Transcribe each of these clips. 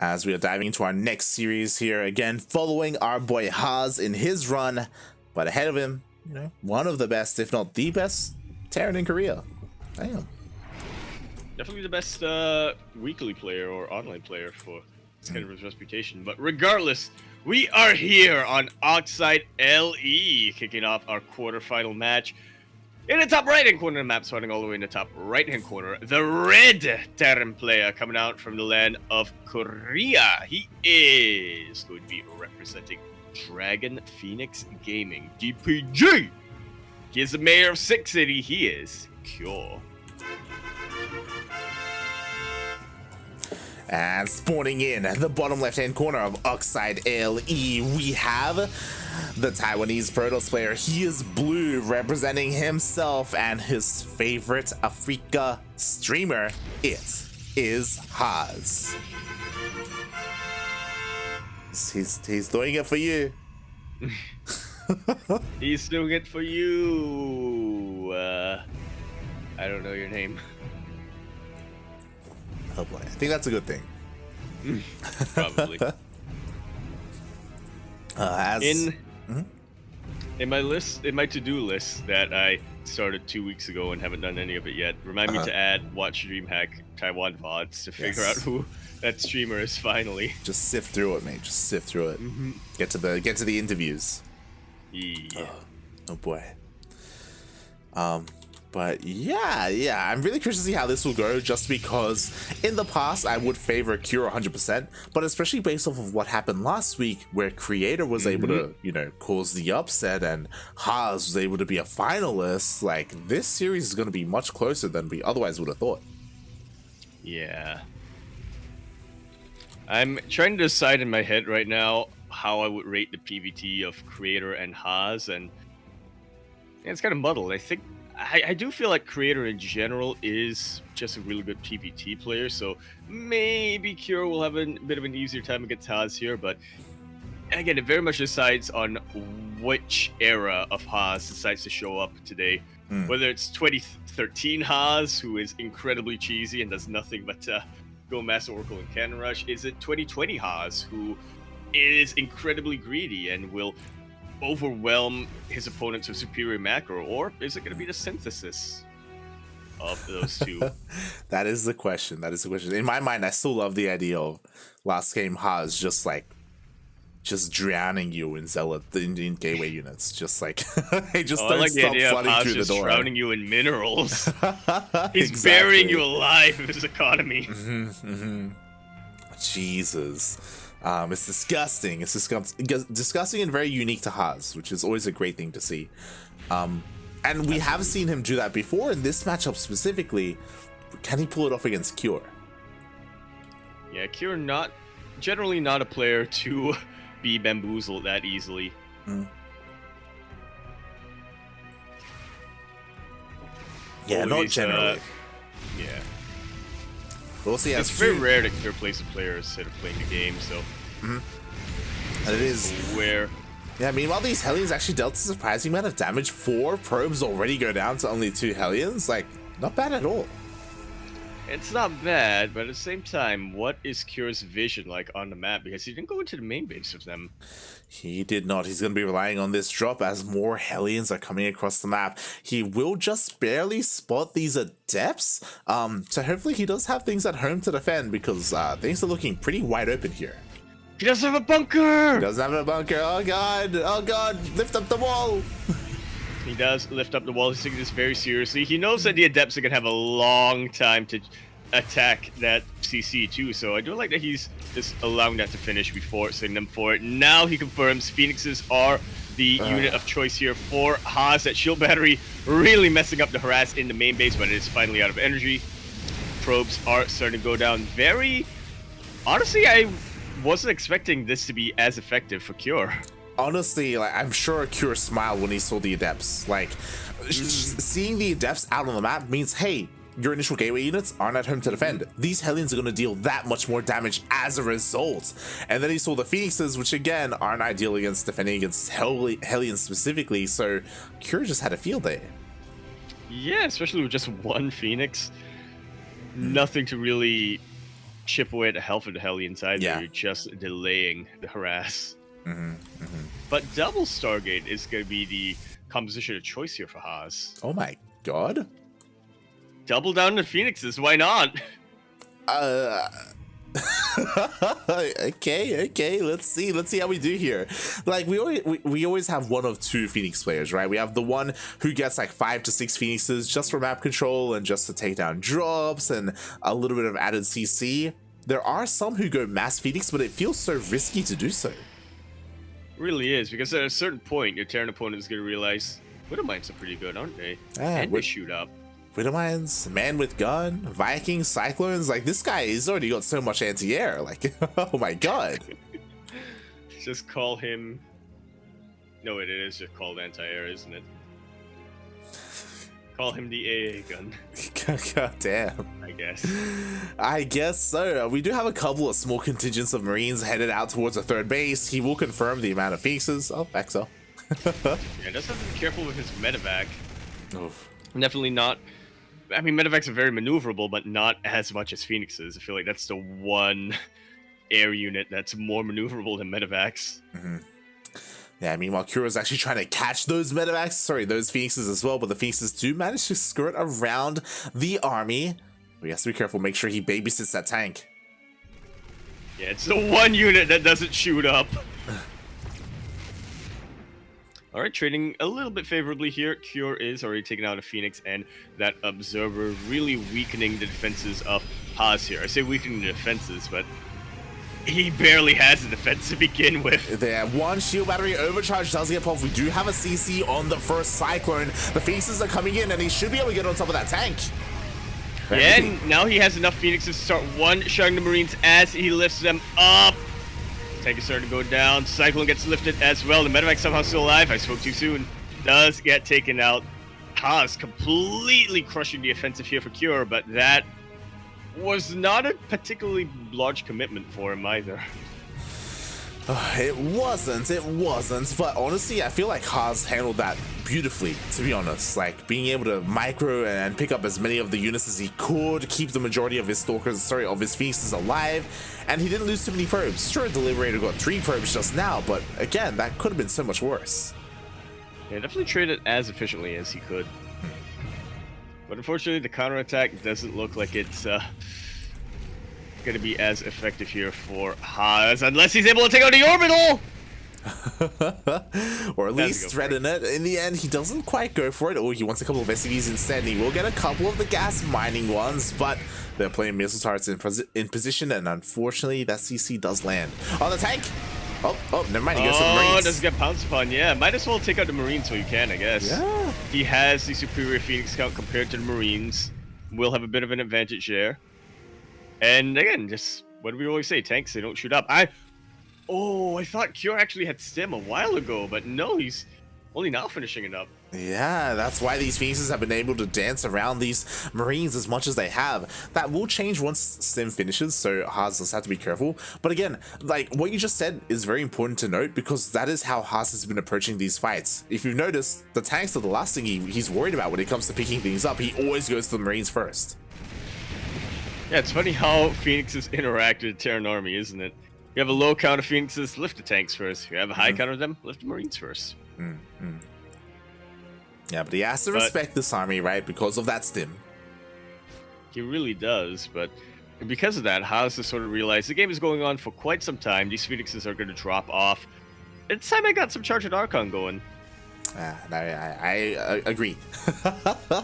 as we are diving into our next series here again, following our boy Haas in his run, but ahead of him, you know, one of the best, if not the best, Terran in Korea. Damn. Definitely the best weekly player or online player for this kind of his reputation. But regardless, we are here on Oxide LE, kicking off our quarterfinal match. In the top right-hand corner of the map, starting all the way in the top right-hand corner, the red Terran player coming out from the land of Korea. He is going to be representing Dragon Phoenix Gaming, DPG. He is the mayor of Six City. He is Cure. And spawning in the bottom left-hand corner of Oxide LE, we have the Taiwanese Protoss player. He is blue, representing himself and his favorite Africa streamer. It is Haas. He's doing it for you. He's doing it for you. I don't know your name. Oh boy, I think that's a good thing. Probably. In my list, in my to-do list that I started 2 weeks ago and haven't done any of it yet, remind me to add Watch DreamHack Taiwan VODs to figure out who that streamer is finally. Just sift through it, mate. Just sift through it. Get to the interviews. Yeah. Oh boy. But yeah, I'm really curious to see how this will go, just because in the past I would favor Cure 100%, but especially based off of what happened last week, where Creator was able to, you know, cause the upset and Haas was able to be a finalist. Like, this series is going to be much closer than we otherwise would have thought. Yeah. I'm trying to decide in my head right now how I would rate the PvT of Creator and Haas, and it's kind of muddled. I do feel like Creator in general is just a really good PvT player, so maybe Cure will have a bit of an easier time against Haas here, but again, it very much decides on which era of Haas decides to show up today. Whether it's 2013 Haas, who is incredibly cheesy and does nothing but go Master Oracle and Cannon Rush. Is it 2020 Haas, who is incredibly greedy and will overwhelm his opponents with superior macro, or is it going to be the synthesis of those two? That is the question. In my mind, I still love the idea of last game Haas just drowning you in Zealot, the Indian gateway units, just like they just don't stop flooding through the door. Drowning you in minerals. He's burying you alive with his economy. Jesus. It's disgusting. It's disgusting and very unique to Haas, which is always a great thing to see. And we have seen him do that before in this matchup specifically. Can he pull it off against Cure? Yeah, Cure generally not a player to be bamboozled that easily. Yeah, not generally. Yeah. We'll see. It's very rare that Cure plays a player instead of playing the game, so. And it is where. Yeah, meanwhile, these Hellions actually dealt a surprising amount of damage. 4 probes already go down to only 2 Hellions. Like, not bad at all. It's not bad, but at the same time, what is Cure's vision like on the map? Because he didn't go into the main base with them. He did not. He's going to be relying on this drop as more Hellions are coming across the map. He will just barely spot these Adepts. So hopefully he does have things at home to defend, because things are looking pretty wide open here. He doesn't have a bunker! He doesn't have a bunker. Oh god. Oh god. Lift up the wall. He does lift up the wall. He's taking this very seriously. He knows that the Adepts are going to have a long time to attack that CC too, so I do like that he's just allowing that to finish before setting them for it. Now he confirms Phoenixes are the unit of choice here for Haas. That shield battery really messing up the harass in the main base, but it is finally out of energy. Probes are starting to go down. Very... Honestly, I wasn't expecting this to be as effective for Cure. Honestly, like, I'm sure Cure smiled when he saw the Adepts. Like, seeing the Adepts out on the map means, hey, your initial gateway units aren't at home to defend. These Hellions are going to deal that much more damage as a result. And then he saw the Phoenixes, which again aren't ideal against defending against Hellions specifically, so Cure just had a field day. Yeah, especially with just one Phoenix. Nothing to really chip away at the health of the Hellions either. Yeah. You're just delaying the harass. Mm-hmm. But double Stargate is going to be the composition of choice here for Haas. Oh my god. Double down the Phoenixes, why not? Okay, let's see how we do here. Like we always have one of two Phoenix players, right? We have the one who gets like 5 to 6 Phoenixes just for map control and just to take down drops and a little bit of added CC. There are some who go mass Phoenix, but it feels so risky to do so. Really is, because at a certain point your Terran opponent is going to realize Widowmines are pretty good, aren't they? And they shoot up. Widowmines, Man with Gun, Vikings, Cyclones, like this guy, he's already got so much anti-air, like, oh my god. Just call him... No, it is just called anti-air, isn't it? Call him the AA gun. God damn. I guess so. We do have a couple of small contingents of Marines headed out towards the third base. He will confirm the amount of Phoenixes. Oh, XL. Yeah, just have to be careful with his medevac. Oof. Definitely not... I mean, medevacs are very maneuverable, but not as much as Phoenixes. I feel like that's the one air unit that's more maneuverable than medevacs. Mm-hmm. Yeah, meanwhile, Kura's actually trying to catch those medevacs, sorry, those Phoenixes as well, but the Phoenixes do manage to skirt around the army. We have to be careful, make sure he babysits that tank. Yeah, it's the one unit that doesn't shoot up. Alright, trading a little bit favorably here. Cure is already taking out a Phoenix, and that Observer really weakening the defenses of Haas here. I say weakening the defenses, but he barely has a defense to begin with. There, one shield battery overcharge does get popped. We do have a CC on the first Cyclone. The Phoenixes are coming in, and he should be able to get on top of that tank. Yeah, and now he has enough Phoenixes to start one-shotting the Marines as he lifts them up. Tank is starting to go down. Cyclone gets lifted as well. The medevac somehow still alive. I spoke too soon. Does get taken out. Haas completely crushing the offensive here for Cure, but that was not a particularly large commitment for him either. It wasn't, but honestly, I feel like Haas handled that beautifully, to be honest. Like, being able to micro and pick up as many of the units as he could, keep the majority of his of his Phoenixes alive, and he didn't lose too many probes. Sure, the Liberator got 3 probes just now, but again, that could have been so much worse. Yeah, definitely traded as efficiently as he could. But unfortunately, the counterattack doesn't look like it's going to be as effective here for Haas, unless he's able to take out the orbital! Or at least threaten it. In the end, he doesn't quite go for it. Oh, he wants a couple of SCVs instead. He will get a couple of the gas mining ones, but they're playing missile turrets in position, and unfortunately, that CC does land. On the tank! Oh, never mind. He goes to the Marines. Oh, doesn't get pounced upon. Yeah, might as well take out the Marines so you can, I guess. Yeah. He has the superior Phoenix count compared to the Marines. Will have a bit of an advantage there. And again, just what do we always say? Tanks, they don't shoot up. I thought Cure actually had stim a while ago, but no, he's only now finishing it up. Yeah, that's why these Phoenixes have been able to dance around these Marines as much as they have. That will change once Stim finishes, so Haas does have to be careful. But again, like what you just said is very important to note, because that is how Haas has been approaching these fights. If you've noticed, the tanks are the last thing he's worried about when it comes to picking things up. He always goes to the Marines first. Yeah, it's funny how Phoenixes interact with the Terran army, isn't it? You have a low count of Phoenixes, lift the tanks first. You have a high count of them, lift the Marines first. Yeah, but he has to respect this army, right? Because of that stim. He really does, but because of that, Haas has sort of realized the game is going on for quite some time. These Phoenixes are going to drop off. It's time I got some Charged Archon going. I agree.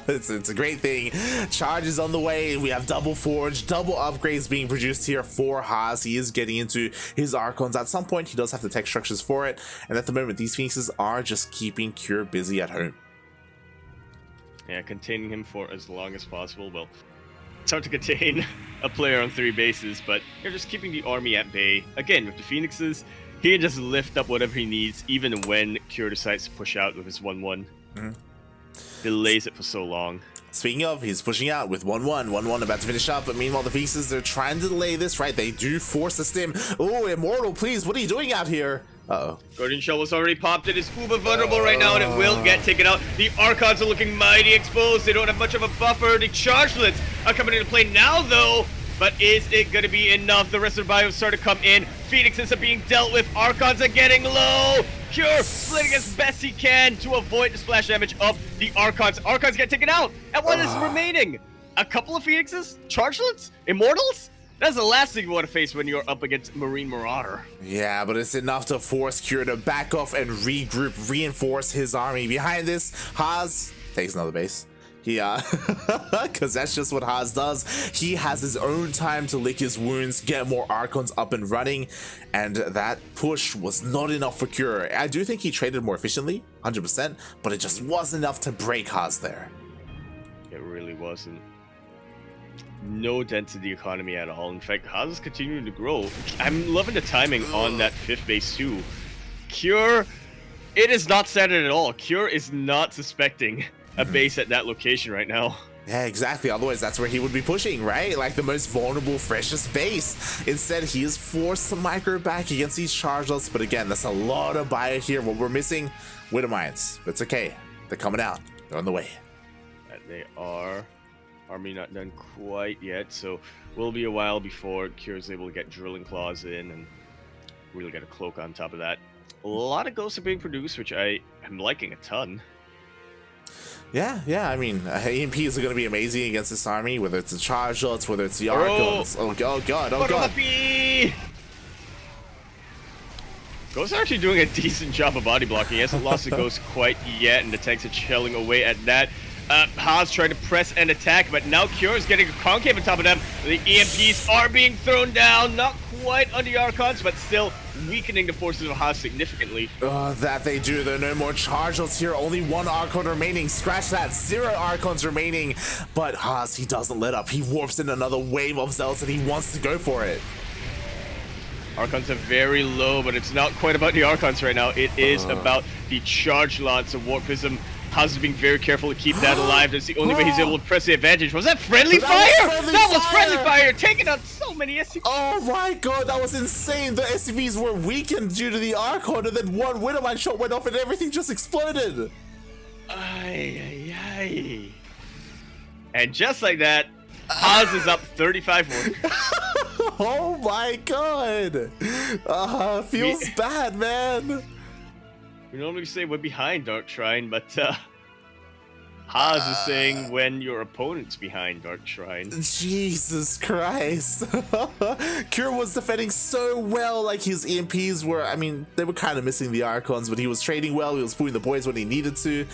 it's a great thing. Charge is on the way. We have double forge, double upgrades being produced here for Haas. He is getting into his Archons. At some point, he does have the tech structures for it. And at the moment, these Phoenixes are just keeping Cure busy at home. Yeah, containing him for as long as possible. Well, it's hard to contain a player on 3 bases, but you're just keeping the army at bay. Again, with the Phoenixes, he can just lift up whatever he needs, even when Cure decides to push out with his 1-1. Delays it for so long. Speaking of, he's pushing out with 1-1. 1-1 about to finish up, but meanwhile, the Pieces, they're trying to delay this, right? They do force the stim. Oh, Immortal, please, what are you doing out here? Uh-oh. Guardian Shell was already popped. It is uber vulnerable right now, and it will get taken out. The Archons are looking mighty exposed. They don't have much of a buffer. The Chargelets are coming into play now, though. but is it going to be enough? The rest of the bios start to come in. Phoenixes are being dealt with. Archons are getting low. Cure splitting as best he can to avoid the splash damage of the Archons. Archons get taken out. And what is remaining? A couple of Phoenixes? Chargelets? Immortals? That's the last thing you want to face when you're up against Marine Marauder. Yeah, but it's enough to force Cure to back off and regroup, reinforce his army. Behind this, Haas takes another base. He, because that's just what Haas does. He has his own time to lick his wounds, get more Archons up and running, and that push was not enough for Cure. I do think he traded more efficiently, 100%, but it just wasn't enough to break Haas there. It really wasn't. No dent to the economy at all. In fact, Haas is continuing to grow. I'm loving the timing on that 5th base too. Cure, it is not standard at all. Cure is not suspecting a base at that location right now. Yeah, exactly. Otherwise, that's where he would be pushing, right? Like the most vulnerable, freshest base. Instead, he is forced to micro back against these chargeless. But again, that's a lot of bio here. What we're missing, Widow Mines. But it's okay. They're coming out. They're on the way. They are. Army not done quite yet, so will be a while before Cure is able to get Drilling Claws in and really get a cloak on top of that. A lot of ghosts are being produced, which I am liking a ton. Yeah, I mean, EMPs are going to be amazing against this army, whether it's the Chargelets, whether it's the Archons. Oh god, oh god. Ghost are actually doing a decent job of body blocking. He hasn't lost the Ghost quite yet, and the tanks are shelling away at that. Haas trying to press and attack, but now Cure is getting a concave on top of them. The EMPs are being thrown down, not quite on the Archons, but still weakening the forces of Haas significantly. That they do. There are no more Chargels here. Only one Archon remaining. Scratch that. 0 Archons remaining. But Haas, he doesn't let up. He warps in another wave of Zealots and he wants to go for it. Archons are very low, but it's not quite about the Archons right now. It is about the Charge Lance of Warp Prism. Haas is being very careful to keep that alive. That's the only way he's able to press the advantage. Was that friendly fire? That was friendly fire, taking out so many SCVs. Oh my god, that was insane. The SCVs were weakened due to the Archon, and then one Widowmine shot went off and everything just exploded. Ay. And just like that, Haas is up 35 more. Oh my god. Feels bad, man. We normally say we're behind Dark Shrine, but Haas is saying when your opponent's behind Dark Shrine. Jesus Christ. Cure was defending so well, like his EMPs were, I mean, they were kind of missing the Archons, but he was trading well, he was putting the points when he needed to.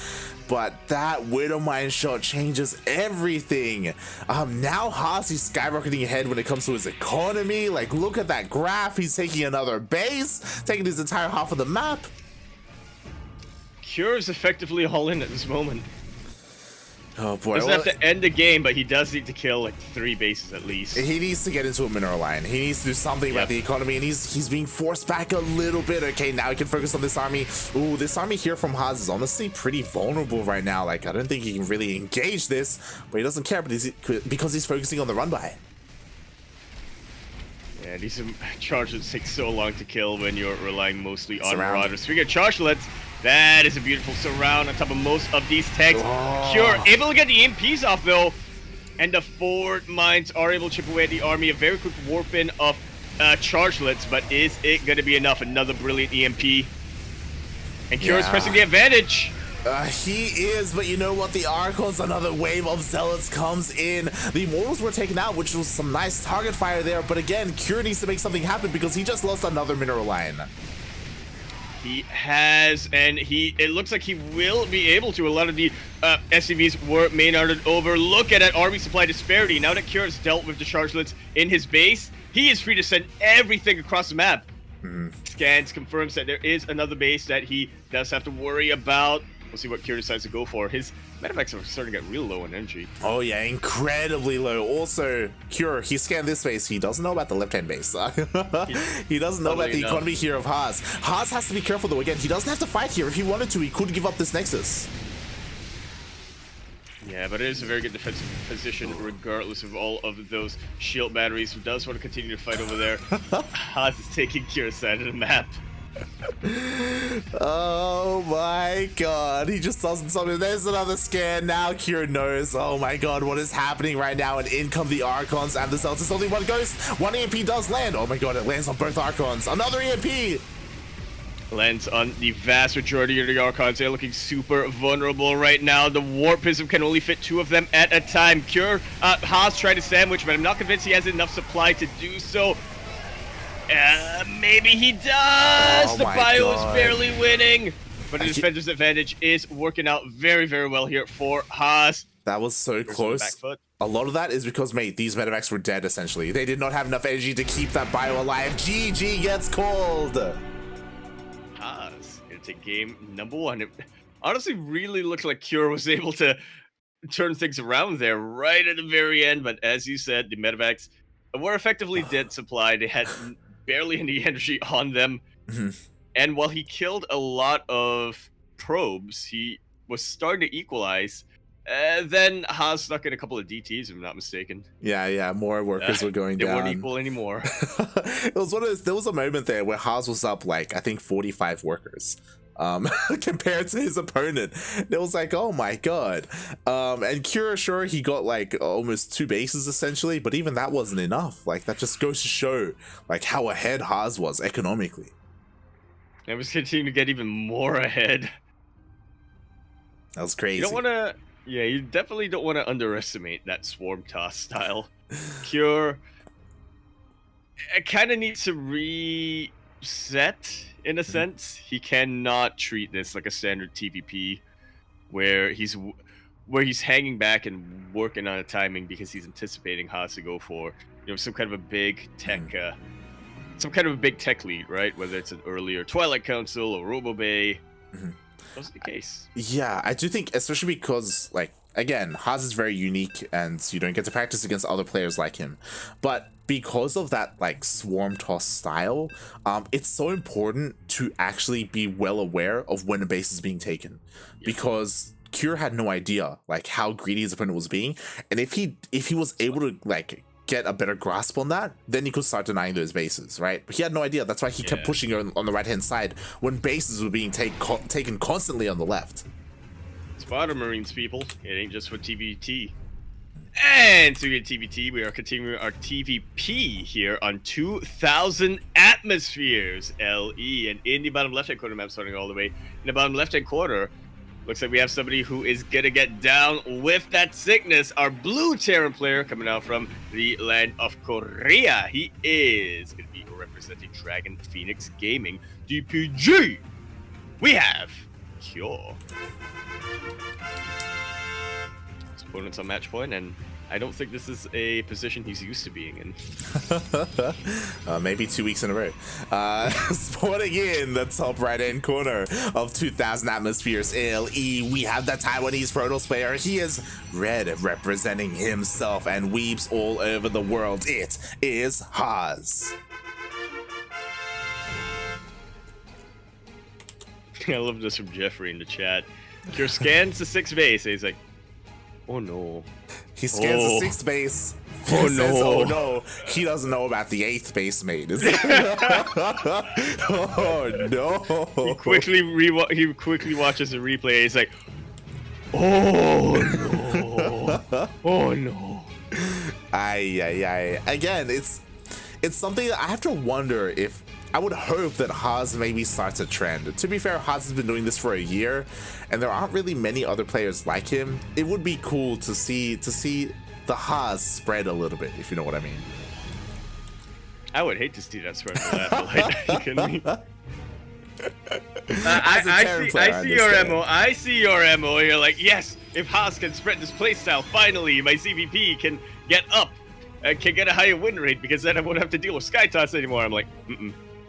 But that Widowmine shot changes everything. Now Haas is skyrocketing ahead when it comes to his economy. Like, look at that graph. He's taking another base, taking his entire half of the map. Cure is effectively all in at this moment. Oh boy. Doesn't have to end the game, but he does need to kill like 3 bases at least. He needs to get into a mineral line. He needs to do something about the economy, and he's being forced back a little bit. Okay, now he can focus on this army. Ooh, this army here from Haas is honestly pretty vulnerable right now. Like, I don't think he can really engage this, but he doesn't care because he's focusing on the run by. Yeah, these charges take so long to kill when you're relying mostly on Marauders. Speaking of chargelets, that is a beautiful surround on top of most of these tanks. Cure able to get the EMPs off though, and the forward mines are able to chip away at the army. A very quick warp in of chargelets, but is it going to be enough? Another brilliant EMP, and Cure is pressing the advantage. He is, but you know what? The Archons, another wave of Zealots comes in. The Immortals were taken out, which was some nice target fire there, but again, Cure needs to make something happen because he just lost another mineral line. He has, and it looks like he will be able to. A lot of the SCVs were main-arted over. Look at that army supply disparity. Now that Cure has dealt with the chargelets in his base, he is free to send everything across the map. Scans confirms that there is another base that he does have to worry about. We'll see what Cure decides to go for. His medevacs are starting to get real low in energy. Oh yeah, incredibly low. Also, Cure, he scanned this base. He doesn't know about the left-hand base. He doesn't know about the economy here of Haas. Haas has to be careful though. Again, he doesn't have to fight here. If he wanted to, he could give up this Nexus. Yeah, but it is a very good defensive position regardless of all of those shield batteries. Who does want to continue to fight over there. Haas is taking Cure's side of the map. Oh my god, he just doesn't something. There's another scan. Now Kira knows. Oh my god, what is happening right now? And in come the Archons and the Celtics. Only one ghost. One EMP does land. Oh my god, it lands on both Archons. Another EMP. Lands on the vast majority of the Archons. They're looking super vulnerable right now. The Warp Prism can only fit 2 of them at a time. Haas tried to sandwich, but I'm not convinced he has enough supply to do so. Maybe he does! Oh the bio God. is barely winning. But the defender's advantage is working out very, very well here for Haas. That was so close. A lot of that is because, mate, these medevacs were dead, essentially. They did not have enough energy to keep that bio alive. GG gets called. Haas gonna take game number 1. It honestly really looked like Cure was able to turn things around there right at the very end. But as you said, the medevacs were effectively dead supply. They had barely any energy on them. And while he killed a lot of probes, he was starting to equalize. Then Haas stuck in a couple of DTs, if I'm not mistaken. Yeah, more workers were going down. They weren't equal anymore. It was one of those, there was a moment there where Haas was up like, I think 45 workers. Compared to his opponent. It was like, oh my god. And Kira, sure, he got like almost 2 bases essentially, but even that wasn't enough. Like, that just goes to show like how ahead Haas was economically. And was continuing to get even more ahead. That was crazy. You don't want to, yeah, you definitely don't want to underestimate that swarm toss style. Cure kind of needs to reset in a sense. He cannot treat this like a standard TvP where he's hanging back and working on a timing because he's anticipating Haas to go for, you know, some kind of a big tech lead, right? Whether it's an earlier Twilight Council or Robo Bay. That's the case. Yeah, I do think, especially because, like, again, Haas is very unique and you don't get to practice against other players like him. But because of that, like, swarm toss style, it's so important to actually be well aware of when a base is being taken. Yeah. Because Cure had no idea, like, how greedy his opponent was being. And if he was able to, like, get a better grasp on that, then he could start denying those bases, right? But he had no idea. That's why he kept pushing on the right-hand side when bases were being taken constantly on the left. Spotter Marines, people. It ain't just for TvT. And so at TvT, we are continuing our TvP here on 2,000 atmospheres, LE. And in the bottom left-hand corner map, starting all the way in the bottom left-hand corner, looks like we have somebody who is gonna get down with that sickness. Our blue Terran player coming out from the land of Korea. He is gonna be representing Dragon Phoenix Gaming DPG. We have Cure. His opponent's on match point, and I don't think this is a position he's used to being in. Maybe 2 weeks in a row. Spawning in the top right-hand corner of 2,000 atmospheres LE, we have the Taiwanese Protoss player. He is red, representing himself and weeps all over the world. It is Haas. I love this from Jeffrey in the chat. Cure scans the 6th base, and he's like, oh no. He scans the 6th base. Oh says, no. Oh no. He doesn't know about the 8th base, mate. Oh no. He quickly watches the replay. He's like, oh no. Oh no. Aye. Again, it's something that I have to wonder if, I would hope that Haas maybe starts a trend. To be fair, Haas has been doing this for a year, and there aren't really many other players like him. It would be cool to see the Haas spread a little bit, if you know what I mean. I would hate to see that spread for that, but like, you kidding me? I see your MO. I see your MO. You're like, yes, if Haas can spread this playstyle, finally my CVP can get up. Can get a higher win rate because then I won't have to deal with Sky Toss anymore. I'm like,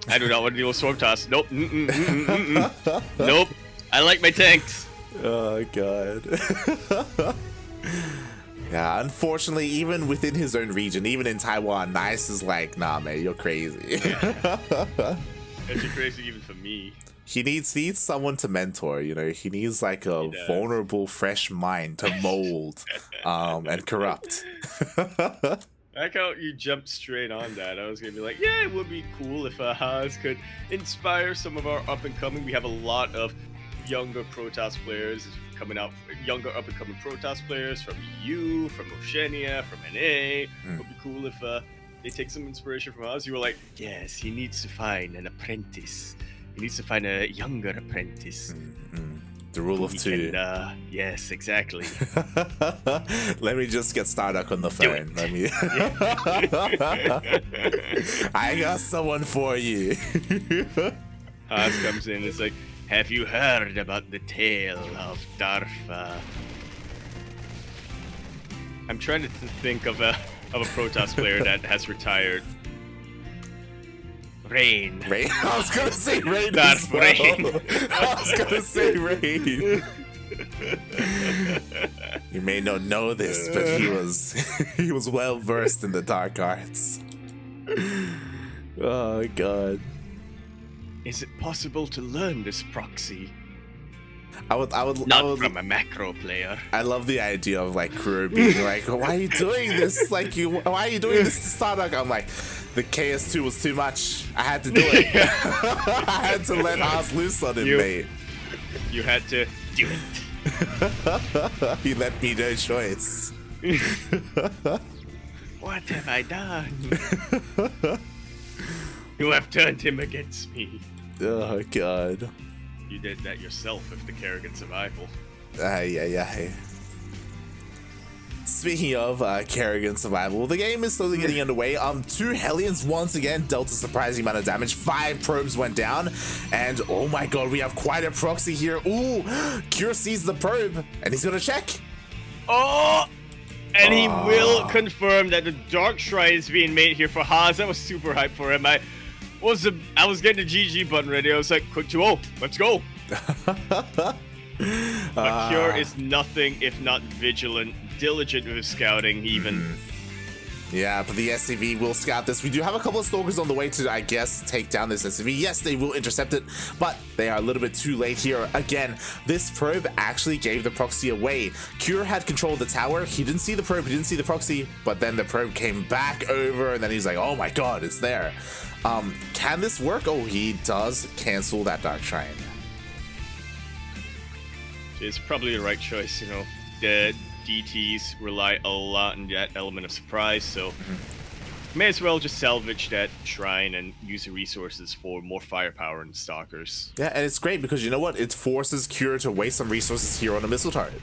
I do not want to deal with Swarm Toss. Nope. Nope. I like my tanks. Oh, God. Yeah, unfortunately, even within his own region, even in Taiwan, Nice is like, nah, man, you're crazy. It's too crazy even for me. He needs someone to mentor, you know. He needs like a vulnerable, fresh mind to mold and corrupt. I like how you jumped straight on that. I was gonna be like, yeah, it would be cool if Haas could inspire some of our up and coming. We have a lot of younger Protoss players coming out, younger up and coming Protoss players from EU, from Oceania, from NA. It would be cool if they take some inspiration from us. You were like, yes, he needs to find an apprentice. He needs to find a younger apprentice. The rule of two. Yes, exactly. Let me just get Starduck on the phone. Let me. I got someone for you. Haas comes in. It's like, have you heard about the tale of Darfa? I'm trying to think of a Protoss player that has retired. Rain. Rain? I was gonna say Rain. Not Rain. I was gonna say Rain. You may not know this, but he was well versed in the dark arts. Oh god. Is it possible to learn this proxy? I would Not from a macro player. I love the idea of like Kuro being like, why are you doing this? Why are you doing this to Starduck? I'm like, the KS2 was too much. I had to do it. I had to let Haas loose on him, mate. You had to do it. He left me no choice. What have I done? You have turned him against me. Oh god. You did that yourself with the Kerrigan survival. Yeah. Speaking of Kerrigan survival, the game is slowly getting underway. 2 Hellions once again dealt a surprising amount of damage. 5 probes went down, and oh my god, we have quite a proxy here. Ooh, Cure sees the probe, and he's gonna check. Oh! And he will confirm that the Dark Shrine is being made here for Haas. That was super hype for him. I was getting the GG button ready. I was like, quick 2-0, let's go. But Cure is nothing if not vigilant, diligent with his scouting even. Yeah, but the SCV will scout this. We do have a couple of Stalkers on the way to, I guess, take down this SCV. Yes, they will intercept it, but they are a little bit too late here. Again, this probe actually gave the proxy away. Cure had control of the tower. He didn't see the probe, he didn't see the proxy, but then the probe came back over, and then he's like, oh my god, it's there. Can this work? Oh, he does cancel that Dark Shrine. It's probably the right choice, you know. The DTs rely a lot on that element of surprise, so may as well just salvage that shrine and use the resources for more firepower and stalkers. Yeah, and it's great because you know what? It forces Cure to waste some resources here on a missile target.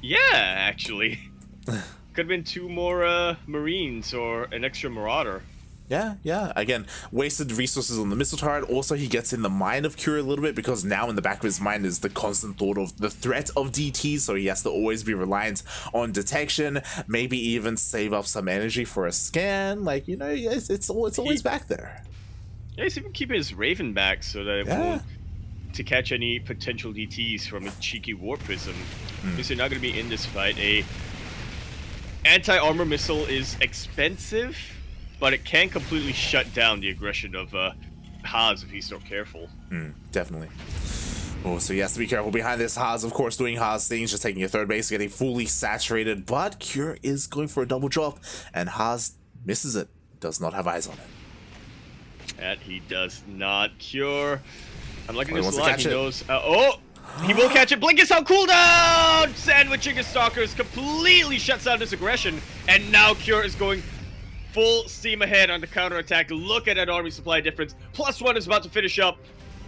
Yeah, actually. Could have been 2 more Marines or an extra Marauder. Yeah. Again, wasted resources on the missile turret. Also, he gets in the mind of Cure a little bit because now in the back of his mind is the constant thought of the threat of DT, so he has to always be reliant on detection, maybe even save up some energy for a scan. Like, you know, it's always back there. Yeah, he's even keeping his Raven back so that it won't to catch any potential DTs from a cheeky Warp Prism. Because you're not going to be in this fight. A anti-armor missile is expensive, but it can completely shut down the aggression of Haas if he's not careful. Definitely. Oh, so he has to be careful behind this. Haas, of course, doing Haas things, just taking a third base, getting fully saturated, but Cure is going for a double drop, and Haas misses it. Does not have eyes on it. That he does not. Cure. I'm liking He this wants to line. catch He it. knows. He will catch it. Blink is on cooldown! Sandwiching his stalkers completely shuts down this aggression, and now Cure is going full steam ahead on the counterattack. Look at that army supply difference. +1 is about to finish up.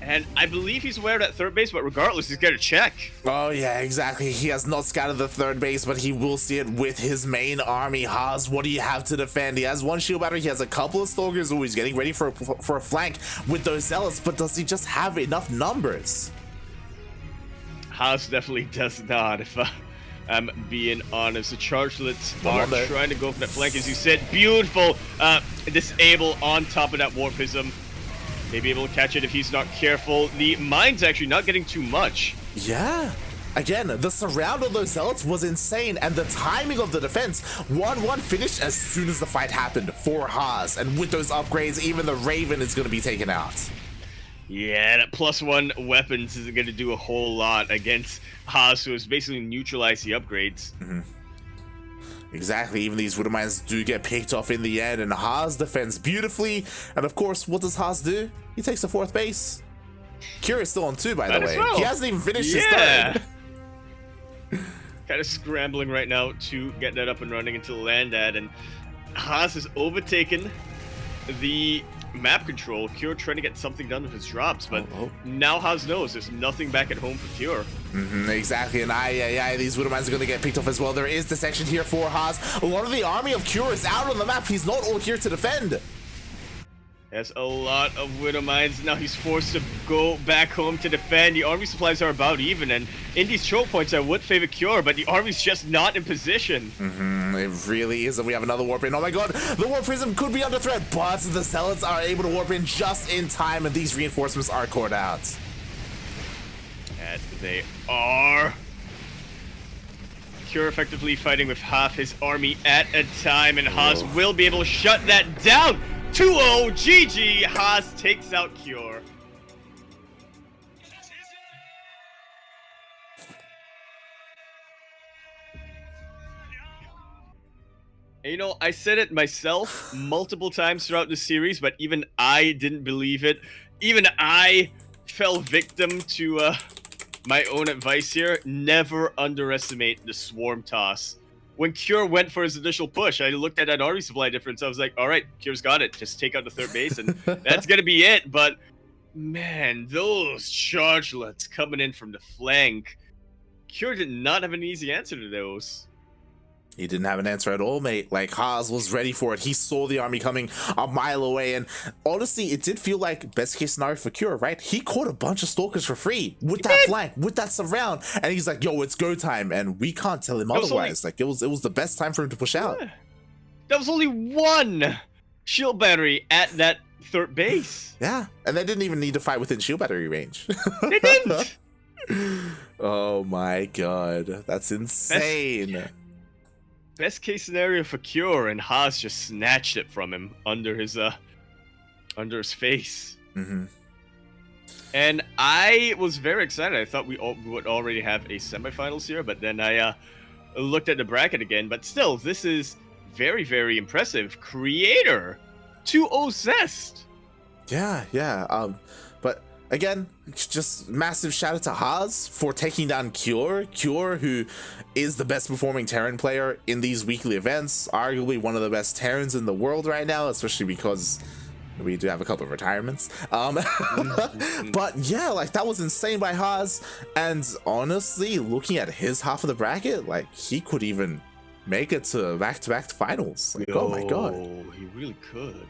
And I believe he's aware of that third base, but regardless, he's going to check. Oh, yeah, exactly. He has not scouted the third base, but he will see it with his main army. Haas, what do you have to defend? He has 1 shield battery. He has a couple of Stalkers. Oh, he's getting ready for a flank with those Zealots, but does he just have enough numbers? Haas definitely does not, if I'm being honest. The Chargelets are trying to go for that flank, as you said. Beautiful. Disable on top of that Warp Prism. Maybe able to catch it if he's not careful. The mine's actually not getting too much. Yeah. Again, the surround of those Zealots was insane, and the timing of the defense. 1-1 finished as soon as the fight happened for Haas, and with those upgrades, even the Raven is going to be taken out. Yeah, that +1 weapons isn't going to do a whole lot against Haas, who has basically neutralized the upgrades. Exactly, even these Widow Mines do get picked off in the end, and Haas defends beautifully. And of course, what does Haas do? He takes the 4th base. Cure is still on 2, by the way. Well. He hasn't even finished his 3rd. Kind of scrambling right now to get that up and running into land ad, and Haas has overtaken the map control. Cure trying to get something done with his drops, but now Haas knows there's nothing back at home for Cure. Exactly, and these Widow Mines are going to get picked off as well. There is the section here for Haas. A lot of the army of Cure is out on the map. He's not all here to defend. There's a lot of Widow Mines. Now he's forced to go back home to defend. The army supplies are about even, and in these choke points I would favor Cure, but the army's just not in position. It really is, and we have another warp in. Oh my god, the Warp Prism could be under threat, but the Zealots are able to warp in just in time, and these reinforcements are caught out. As they are. Cure effectively fighting with half his army at a time, and Haas will be able to shut that down. 2-0, GG, Haas takes out Cure. And you know, I said it myself multiple times throughout the series, but even I didn't believe it. Even I fell victim to my own advice here. Never underestimate the swarm toss. When Cure went for his initial push, I looked at that army supply difference. I was like, all right, Cure's got it. Just take out the 3rd base, and that's going to be it. But, man, those chargelets coming in from the flank. Cure did not have an easy answer to those. He didn't have an answer at all, mate. Like, Haas was ready for it. He saw the army coming a mile away, and honestly, it did feel like best case scenario for Cure, right? He caught a bunch of stalkers for free with that flank, with that surround, and he's like, yo, it's go time, and we can't tell him otherwise. Like, it was the best time for him to push out. That was only 1 shield battery at that 3rd base. Yeah, and they didn't even need to fight within shield battery range. They didn't. Oh my god, that's insane. Best case scenario for Cure, and Haas just snatched it from him under his face. And I was very excited. I thought we would already have a semifinals here, but then I looked at the bracket again. But still, this is very, very impressive. Creator 2-0 Zest. Yeah. But again, just massive shout out to Haas for taking down Cure, who is the best performing Terran player in these weekly events, arguably one of the best Terrans in the world right now, especially because we do have a couple of retirements. But yeah, like, that was insane by Haas, and honestly, looking at his half of the bracket, like, he could even make it to back-to-back finals. Like, oh my god. He really could.